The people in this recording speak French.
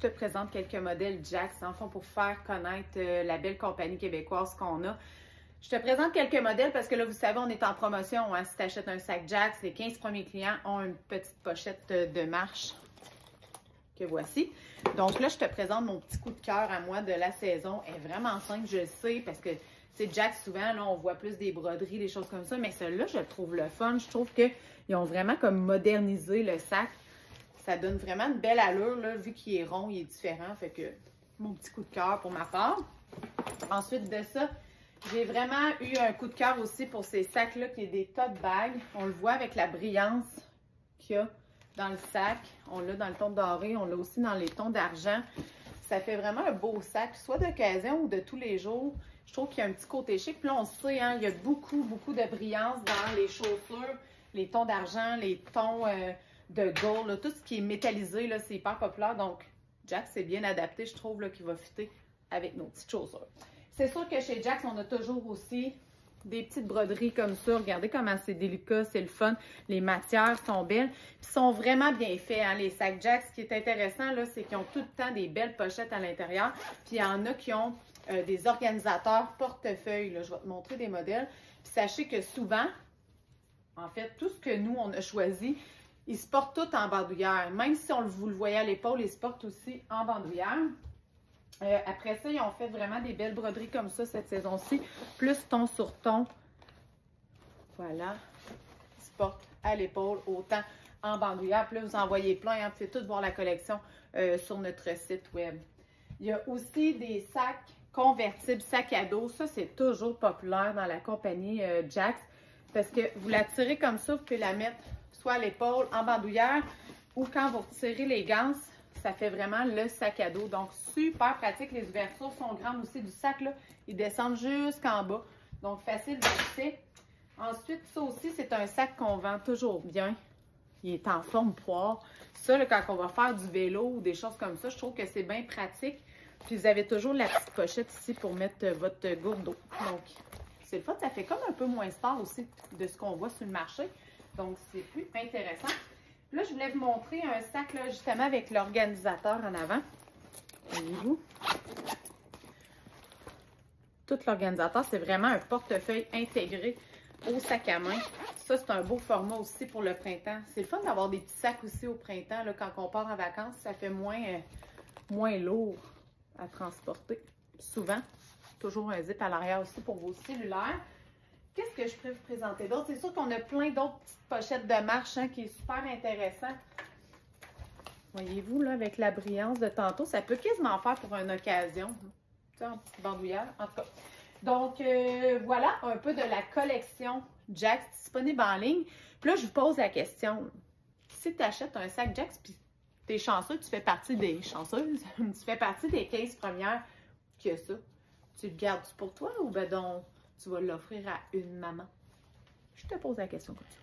je te présente quelques modèles Jax, en fond, pour faire connaître la belle compagnie québécoise qu'on a. Je te présente quelques modèles parce que là, vous savez, on est en promotion. Hein? Si tu achètes un sac Jax, les 15 premiers clients ont une petite pochette de marche que voici. Donc là, je te présente mon petit coup de cœur à moi de la saison. Elle est vraiment simple, je le sais, parce que c'est Jax, souvent, là, on voit plus des broderies, des choses comme ça, mais celle-là, je le trouve le fun. Je trouve qu'ils ont vraiment comme modernisé le sac. Ça donne vraiment une belle allure, là, vu qu'il est rond, il est différent. Fait que mon petit coup de cœur pour ma part. Ensuite de ça, j'ai vraiment eu un coup de cœur aussi pour ces sacs-là, qui est des tote bags. On le voit avec la brillance qu'il y a dans le sac. On l'a dans le ton doré, on l'a aussi dans les tons d'argent. Ça fait vraiment un beau sac, soit d'occasion ou de tous les jours. Je trouve qu'il y a un petit côté chic. Puis là, on sait, hein, il y a beaucoup de brillance dans les chaussures, les tons d'argent, les tons de gold, là, tout ce qui est métallisé, là, c'est hyper populaire. Donc, Jax, c'est bien adapté, je trouve, là, qu'il va fitter avec nos petites chaussures. C'est sûr que chez Jax, on a toujours aussi des petites broderies comme ça. Regardez comment c'est délicat, c'est le fun. Les matières sont belles. Puis sont vraiment bien faits, hein, les sacs Jax. Ce qui est intéressant, là, c'est qu'ils ont tout le temps des belles pochettes à l'intérieur. Puis il y en a qui ont des organisateurs portefeuille. Là. Je vais te montrer des modèles. Puis sachez que souvent, en fait, tout ce que nous, on a choisi, ils se portent tout en bandoulière. Même si vous le voyez à l'épaule, ils se portent aussi en bandoulière. Après ça, ils ont fait vraiment des belles broderies comme ça cette saison-ci, plus ton sur ton. Voilà. Ils se portent à l'épaule, autant en bandoulière. Puis là, vous en voyez plein. Hein, vous pouvez tout voir la collection sur notre site web. Il y a aussi des sacs convertibles, sacs à dos. Ça, c'est toujours populaire dans la compagnie Jax. Parce que vous la tirez comme ça, vous pouvez la mettre soit à l'épaule, en bandoulière, ou quand vous retirez les ganses, ça fait vraiment le sac à dos. Donc, super pratique. Les ouvertures sont grandes aussi du sac, là. Ils descendent jusqu'en bas. Donc, facile d'accès. Ensuite, ça aussi, c'est un sac qu'on vend toujours bien. Il est en forme poire. Ça, là, quand on va faire du vélo ou des choses comme ça, je trouve que c'est bien pratique. Puis, vous avez toujours la petite pochette ici pour mettre votre gourde d'eau. Donc, c'est le fun. Ça fait comme un peu moins sport aussi de ce qu'on voit sur le marché. Donc, c'est plus intéressant. Là, je voulais vous montrer un sac, là, justement, avec l'organisateur en avant. Voyez-vous? Tout l'organisateur, c'est vraiment un portefeuille intégré au sac à main. Ça, c'est un beau format aussi pour le printemps. C'est le fun d'avoir des petits sacs aussi au printemps, là, quand on part en vacances. Ça fait moins lourd à transporter. Souvent, toujours un zip à l'arrière aussi pour vos cellulaires. Qu'est-ce que je peux vous présenter d'autre? C'est sûr qu'on a plein d'autres petites pochettes de marche, hein, qui est super intéressant. Voyez-vous, là, avec la brillance de tantôt, ça peut quasiment faire pour une occasion. Tu sais, en petite bandoulière, en tout cas. Donc, voilà un peu de la collection Jax disponible en ligne. Puis là, je vous pose la question. Si tu achètes un sac Jax, puis tu es chanceux, tu fais partie des chanceuses, tu fais partie des 15 premières qui a ça, tu le gardes pour toi ou ben donc tu vas l'offrir à une maman? Je te pose la question comme ça.